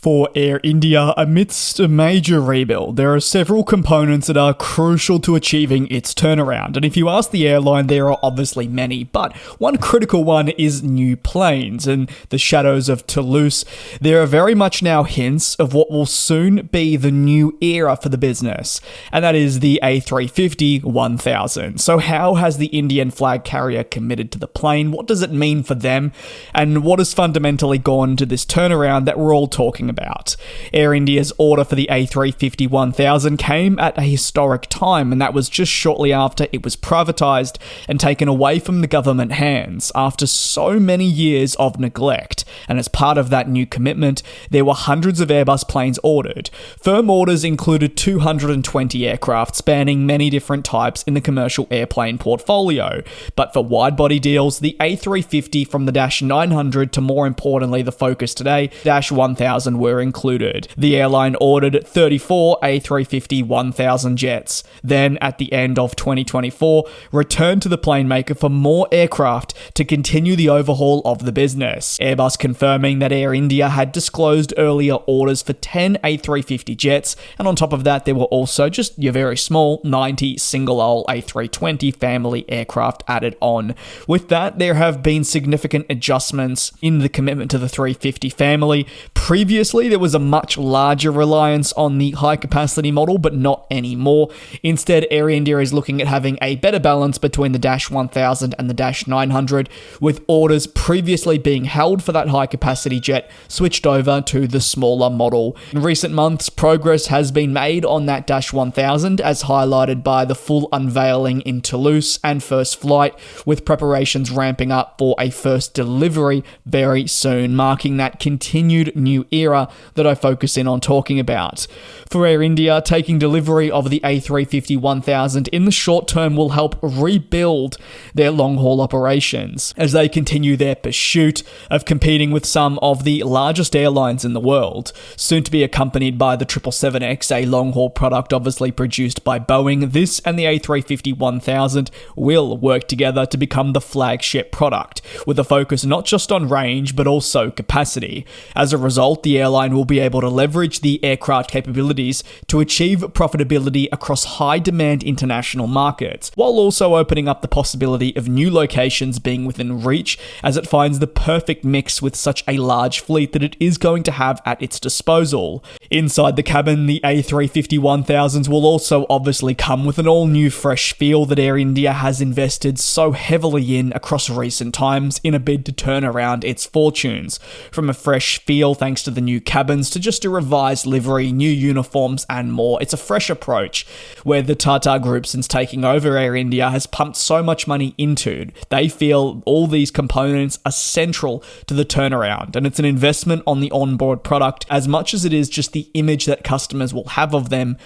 For Air India, amidst a major rebuild, there are several components that are crucial to achieving its turnaround. And if you ask the airline, there are obviously many, but one critical one is new planes. In the shadows of Toulouse, there are very much now hints of what will soon be the new era for the business, and that is the A350-1000. So how has the Indian flag carrier committed to the plane? What does it mean for them? And what has fundamentally gone to this turnaround that we're all talking about? Air India's order for the A350-1000 came at a historic time, and that was just shortly after it was privatised and taken away from the government hands after so many years of neglect. And as part of that new commitment, there were hundreds of Airbus planes ordered. Firm orders included 220 aircraft spanning many different types in the commercial airplane portfolio. But for wide-body deals, the A350 from the Dash 900 to, more importantly, the focus today, Dash 1000 were included. The airline ordered 34 A350-1000 jets. Then, at the end of 2024, returned to the plane maker for more aircraft to continue the overhaul of the business. Airbus confirming that Air India had disclosed earlier orders for 10 A350 jets, and on top of that, there were also just your very small 90 single-aisle A320 family aircraft added on. With that, there have been significant adjustments in the commitment to the 350 family. Previously, there was a much larger reliance on the high-capacity model, but not anymore. Instead, Air India is looking at having a better balance between the Dash 1000 and the Dash 900, with orders previously being held for that high-capacity jet switched over to the smaller model. In recent months, progress has been made on that Dash 1000, as highlighted by the full unveiling in Toulouse and first flight, with preparations ramping up for a first delivery very soon, marking that continued new era that I focus in on talking about. For Air India, taking delivery of the A350-1000 in the short term will help rebuild their long-haul operations as they continue their pursuit of competing with some of the largest airlines in the world, soon to be accompanied by the 777X, a long-haul product obviously produced by Boeing. This and the A350-1000 will work together to become the flagship product, with a focus not just on range but also capacity. As a result, the airline will be able to leverage the aircraft capabilities to achieve profitability across high-demand international markets, while also opening up the possibility of new locations being within reach, as it finds the perfect mix with such a large fleet that it is going to have at its disposal. Inside the cabin, the A350-1000s will also obviously come with an all-new fresh feel that Air India has invested so heavily in across recent times in a bid to turn around its fortunes. From a fresh feel thanks to the new cabins to just a revised livery, new uniforms and more. It's a fresh approach where the Tata Group, since taking over Air India, has pumped so much money into. They feel all these components are central to the turnaround, and it's an investment on the onboard product as much as it is just the image that customers will have of them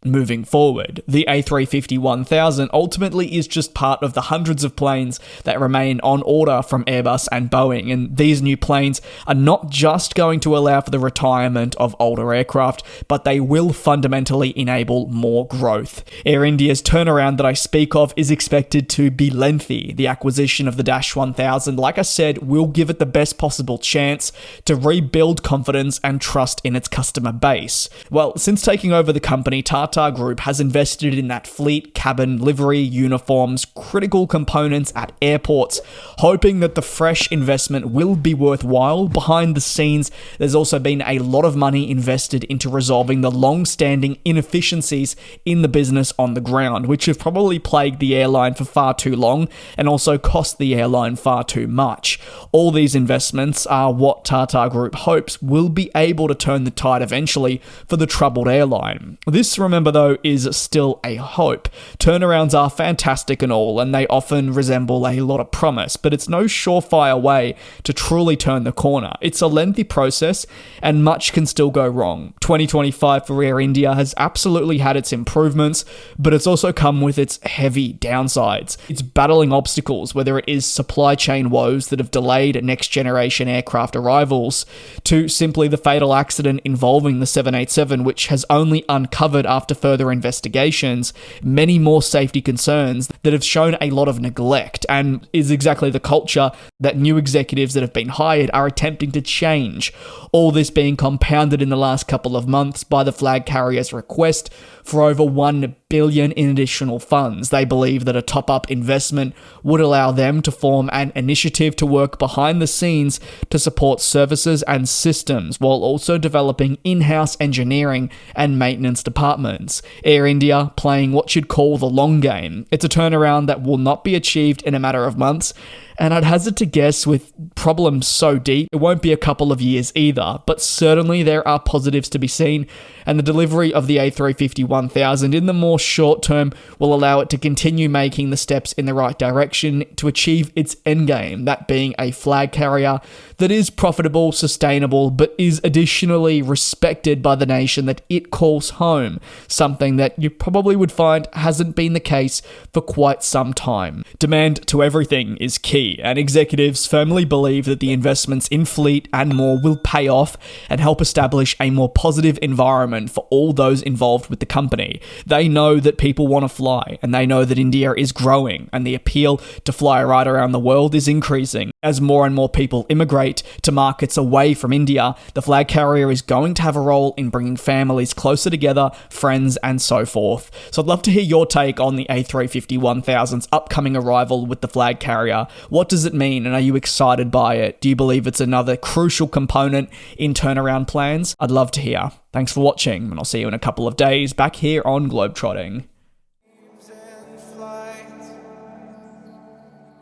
moving forward. The A350-1000 ultimately is just part of the hundreds of planes that remain on order from Airbus and Boeing, and these new planes are not just going to allow for the retirement of older aircraft, but they will fundamentally enable more growth. Air India's turnaround that I speak of is expected to be lengthy. The acquisition of the Dash 1000, like I said, will give it the best possible chance to rebuild confidence and trust in its customer base. Well, since taking over the company, Tata Group has invested in that fleet, cabin, livery, uniforms, critical components at airports, hoping that the fresh investment will be worthwhile. Behind the scenes, there's also been a lot of money invested into resolving the long-standing inefficiencies in the business on the ground, which have probably plagued the airline for far too long and also cost the airline far too much. All these investments are what Tata Group hopes will be able to turn the tide eventually for the troubled airline. This, remember though, is still a hope. Turnarounds are fantastic and all, and they often resemble a lot of promise, but it's no surefire way to truly turn the corner. It's a lengthy process, and much can still go wrong. 2025 for Air India has absolutely had its improvements, but it's also come with its heavy downsides. It's battling obstacles, whether it is supply chain woes that have delayed next-generation aircraft arrivals, to simply the fatal accident involving the 787, which has only uncovered after further investigations many more safety concerns that have shown a lot of neglect and is exactly the culture that new executives that have been hired are attempting to change. All this being compounded in the last couple of months by the flag carrier's request for over $1 billion in additional funds. They believe that a top-up investment would allow them to form an initiative to work behind the scenes to support services and systems while also developing in-house engineering and maintenance departments. Air India playing what you'd call the long game. It's a turnaround that will not be achieved in a matter of months, and I'd hazard to guess with problems so deep, it won't be a couple of years either, but certainly there are positives to be seen, and the delivery of the A350-1000 in the more short term will allow it to continue making the steps in the right direction to achieve its endgame, that being a flag carrier that is profitable, sustainable, but is additionally respected by the nation that it calls home, something that you probably would find hasn't been the case for quite some time. Demand to everything is key, and executives firmly believe that the investments in fleet and more will pay off and help establish a more positive environment for all those involved with the company. They know that people want to fly, and they know that India is growing, and the appeal to fly right around the world is increasing. As more and more people immigrate to markets away from India, the flag carrier is going to have a role in bringing families closer together, friends, and so forth. So I'd love to hear your take on the A350-1000's upcoming arrival with the flag carrier. What does it mean, and are you excited by it? Do you believe it's another crucial component in turnaround plans? I'd love to hear. Thanks for watching, and I'll see you in a couple of days back here on GlobeTrotting.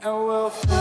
And we'll fly.